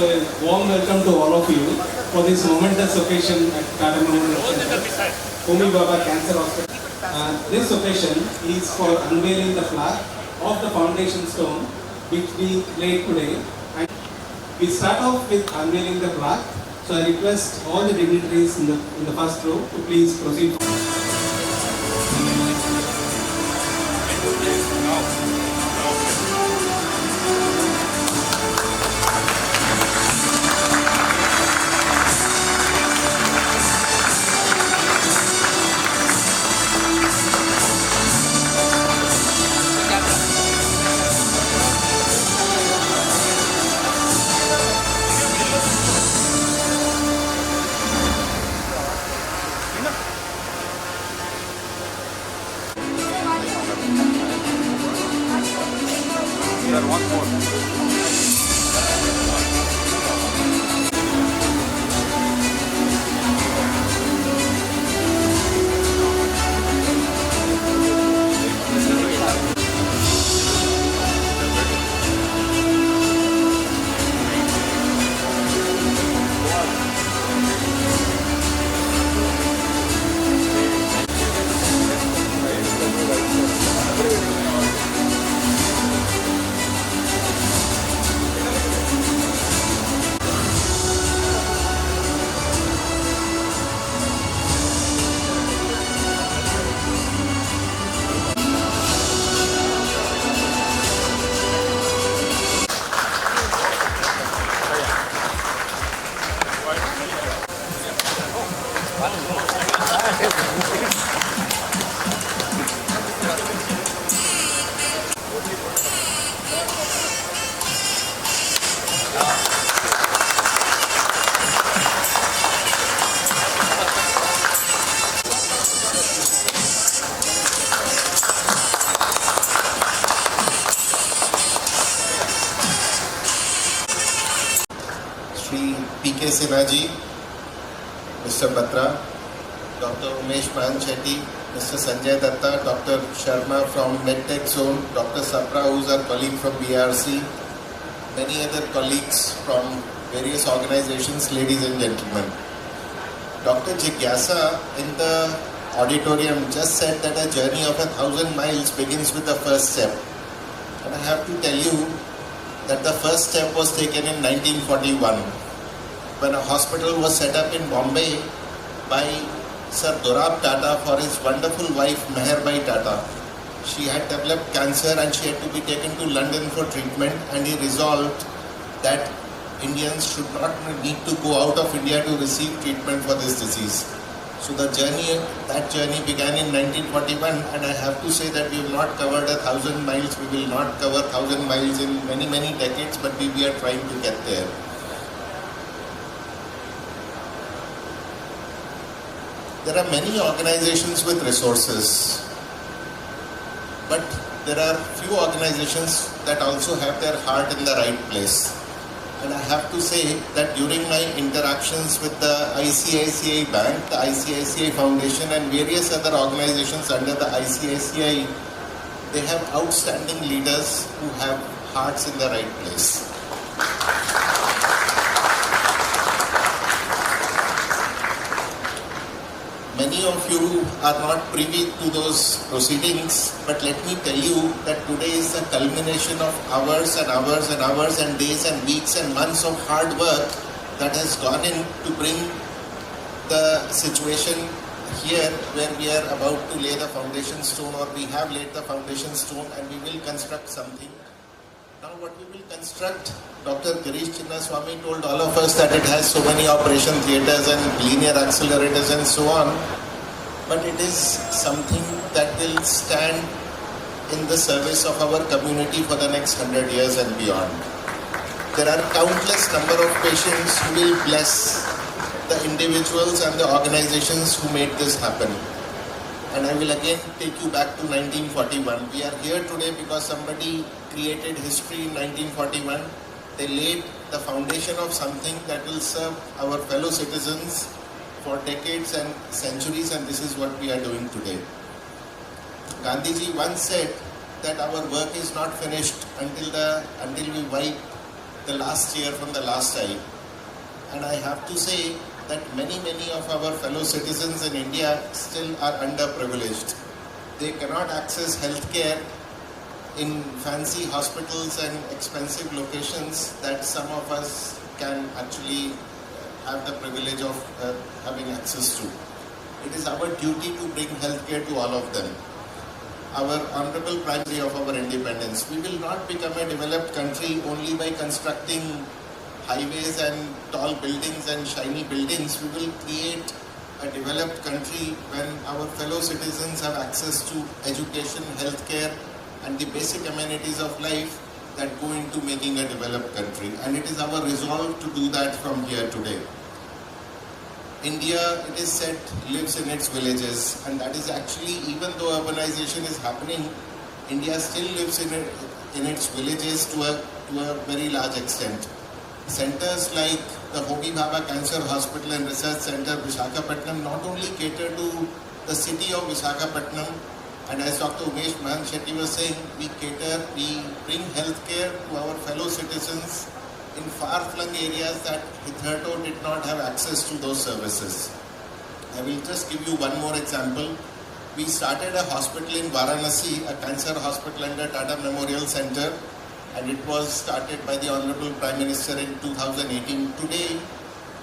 So a warm welcome to all of you for this momentous occasion at Tata Memorial Homi Baba Cancer Hospital. This occasion is for unveiling the flag of the foundation stone which we laid today. And we start off with unveiling the flag. So I request all the dignitaries in the first row to please proceed. One more. Shri P.K. Sinha ji, Mr. Batra, Dr. Umesh Panchetty, Mr. Sanjay Datta, Dr. Sharma from MedTech Zone, Dr. Sapra, who is our colleague from BRC, many other colleagues from various organizations, ladies and gentlemen. Dr. Jigyasa in the auditorium just said that a journey of 1,000 miles begins with the first step. And I have to tell you that the first step was taken in 1941 when a hospital was set up in Bombay by Sir Dorab Tata for his wonderful wife Meherbai Tata. She had developed cancer and she had to be taken to London for treatment, and he resolved that Indians should not need to go out of India to receive treatment for this disease. So that journey began in 1941, and I have to say that we have not covered 1,000 miles. We will not cover 1,000 miles in many decades, but we are trying to get there. There are many organizations with resources, but there are few organizations that also have their heart in the right place. And I have to say that during my interactions with the ICICI Bank, the ICICI Foundation and various other organizations under the ICICI, they have outstanding leaders who have hearts in the right place. Many of you are not privy to those proceedings, but let me tell you that today is the culmination of hours and hours and hours and days and weeks and months of hard work that has gone in to bring the situation here where we are about to lay the foundation stone, or we have laid the foundation stone, and we will construct something. Now what we will construct, Dr. Girish Chinnaswamy told all of us that it has so many operation theatres and linear accelerators and so on, but it is something that will stand in the service of our community for the next 100 years and beyond. There are countless number of patients who will bless the individuals and the organizations who made this happen. And I will again take you back to 1941. We are here today because somebody created history in 1941. They laid the foundation of something that will serve our fellow citizens for decades and centuries, and this is what we are doing today. Gandhiji once said that our work is not finished until we wipe the last year from the last time. And I have to say that many of our fellow citizens in India still are underprivileged. They cannot access healthcare in fancy hospitals and expensive locations that some of us can actually have the privilege of having access to. It is our duty to bring healthcare to all of them. Our honorable Prime Minister of our independence. We will not become a developed country only by constructing highways and tall buildings and shiny buildings. We will create a developed country when our fellow citizens have access to education, healthcare, and the basic amenities of life that go into making a developed country. And it is our resolve to do that from here today. India, it is said, lives in its villages, and that is actually, even though urbanization is happening, India still lives in its villages to a very large extent. Centers like the Homi Bhabha Cancer Hospital and Research Center, Visakhapatnam, not only cater to the city of Visakhapatnam, and as Dr. Umesh Mahant Shetty was saying, we bring healthcare to our fellow citizens in far-flung areas that hitherto did not have access to those services. I will just give you one more example. We started a hospital in Varanasi, a cancer hospital under Tata Memorial Center, and it was started by the Honorable Prime Minister in 2018. Today,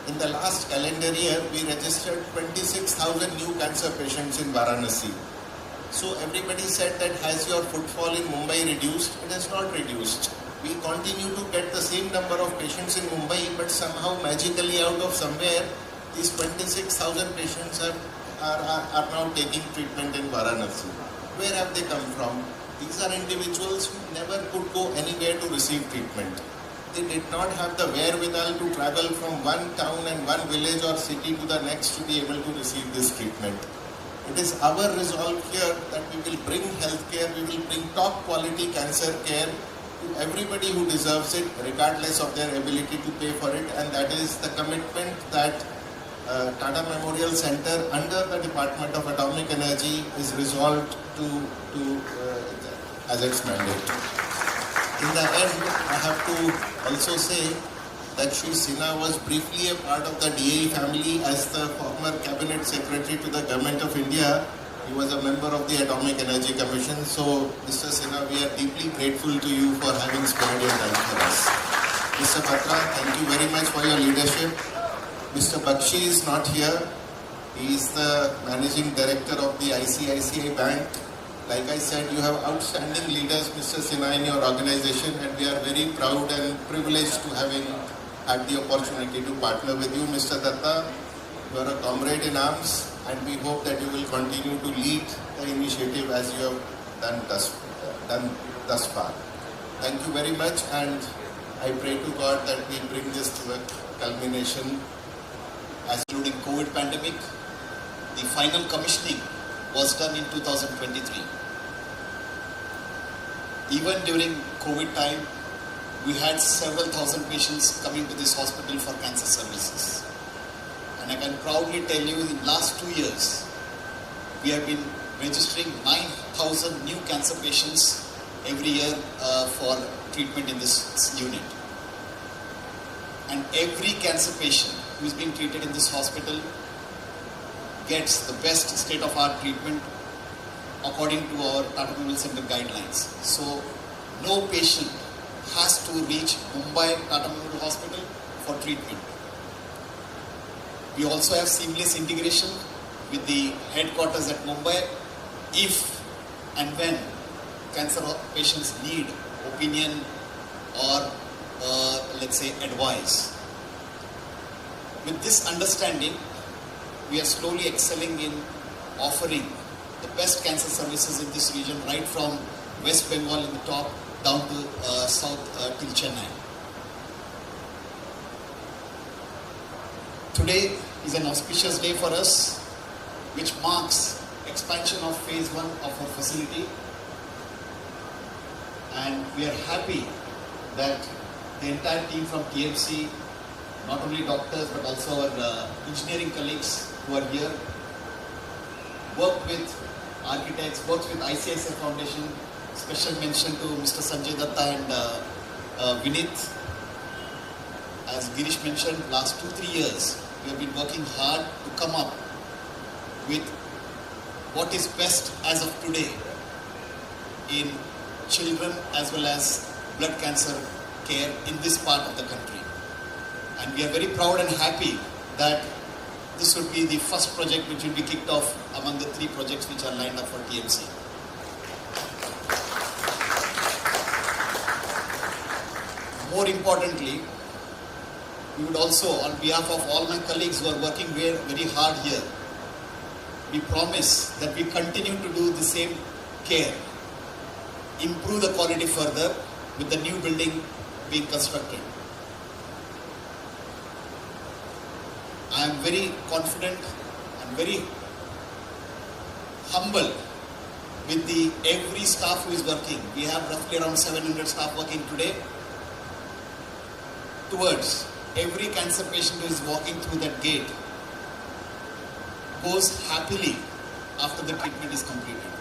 in the last calendar year, we registered 26,000 new cancer patients in Varanasi. So everybody said that has your footfall in Mumbai reduced? It has not reduced. We continue to get the same number of patients in Mumbai, but somehow magically out of somewhere, these 26,000 patients are now taking treatment in Varanasi. Where have they come from? These are individuals who never could go anywhere to receive treatment. They did not have the wherewithal to travel from one town and one village or city to the next to be able to receive this treatment. It is our resolve here that we will bring healthcare, we will bring top quality cancer care to everybody who deserves it, regardless of their ability to pay for it, and that is the commitment that Tata Memorial Center under the Department of Atomic Energy is resolved to as its mandate. In the end, I have to also say that Shri Sinha was briefly a part of the DAE family as the former Cabinet Secretary to the Government of India. He was a member of the Atomic Energy Commission. So, Mr. Sinha, we are deeply grateful to you for having spared your time for us. Mr. Batra, thank you very much for your leadership. Mr. Bakshi is not here. He is the Managing Director of the ICICI Bank. Like I said, you have outstanding leaders, Mr. Sinha, in your organization, and we are very proud and privileged to having had the opportunity to partner with you. Mr. Datta, you are a comrade in arms, and we hope that you will continue to lead the initiative as you have done thus far. Thank you very much, and I pray to God that we bring this to a culmination. As including COVID pandemic, the final commissioning was done in 2023. Even during COVID time, we had several thousand patients coming to this hospital for cancer services. And I can proudly tell you, in last 2 years, we have been registering 9,000 new cancer patients every year for treatment in this unit. And every cancer patient who is being treated in this hospital gets the best state-of-art treatment according to our Tata Memorial Center guidelines. So, no patient has to reach Mumbai Tata Memorial Hospital for treatment. We also have seamless integration with the headquarters at Mumbai if and when cancer patients need opinion or let's say advice. With this understanding, we are slowly excelling in offering the best cancer services in this region, right from West Bengal in the top down to south till Chennai. Today is an auspicious day for us, which marks expansion of phase 1 of our facility, and we are happy that the entire team from TMC, not only doctors but also our engineering colleagues who are here, worked with architects, worked with ICICI Foundation. Special mention to Mr. Sanjay Datta and Vinith, as Girish mentioned, last 2-3 years, we have been working hard to come up with what is best as of today in children as well as blood cancer care in this part of the country. And we are very proud and happy that this would be the first project which will be kicked off among the 3 projects which are lined up for TMC. More importantly, we would also, on behalf of all my colleagues who are working very, very hard here, we promise that we continue to do the same care, improve the quality further with the new building being constructed. I am very confident and very humble with every staff who is working. We have roughly around 700 staff working today towards every cancer patient who is walking through that gate goes happily after the treatment is completed.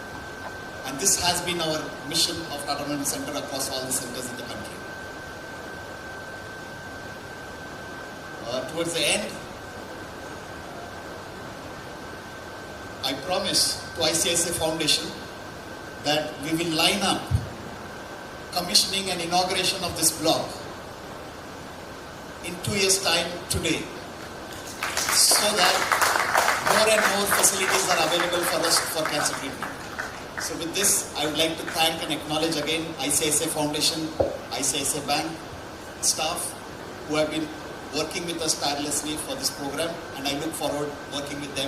And this has been our mission of Tata Memorial Center across all the centers in the country. Towards the end, I promise to ICICI Foundation that we will line up commissioning and inauguration of this block in 2 years' time today, so that more and more facilities are available for us for cancer treatment. So with this, I would like to thank and acknowledge again ICICI Foundation, ICICI Bank staff who have been working with us tirelessly for this program, and I look forward working with them